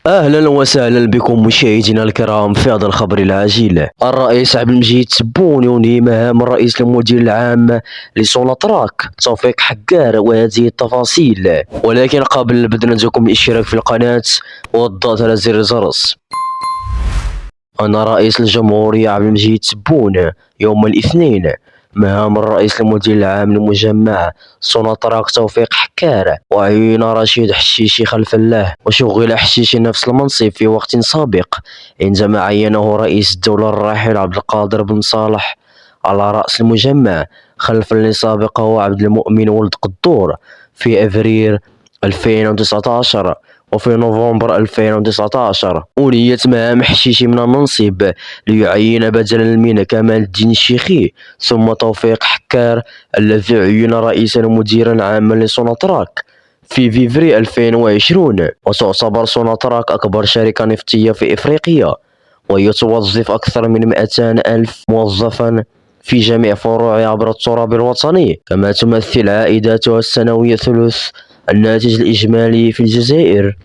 اهلا وسهلا بكم مشاهدينا الكرام في هذا الخبر العاجل. الرئيس عبد المجيد تبون ينهي مهام الرئيس المدير العام لسوناتراك توفيق حكار وهذه التفاصيل، ولكن قبل البدء ندعوكم الاشتراك في القناة والضغط على زر الجرس. أن رئيس الجمهورية عبد المجيد تبون يوم الاثنين مهام الرئيس المدير العام لمجمع سوناتراك توفيق حكار، وعين رشيد حشيشي خلف الله. وشغل حشيشي نفس المنصب في وقت سابق عندما عينه رئيس الدولة الراحل عبد القادر بن صالح على رأس المجمع، خلفا لسابقه عبد المؤمن ولد قدور في أفريل 2019. وفي نوفمبر 2019 أوليت مهام حشيشي من المنصب ليعين بدلا من كمال الدين الشيخي ثم توفيق حكار الذي عين رئيسا مديرا عاما لسوناتراك في فيفري 2020. وتعتبر سوناتراك أكبر شركة نفطية في إفريقيا، وهي توظف أكثر من 200 ألف موظفا في جميع فروعها عبر التراب الوطني، كما تمثل عائداتها السنوية ثلث الناتج الإجمالي في الجزائر.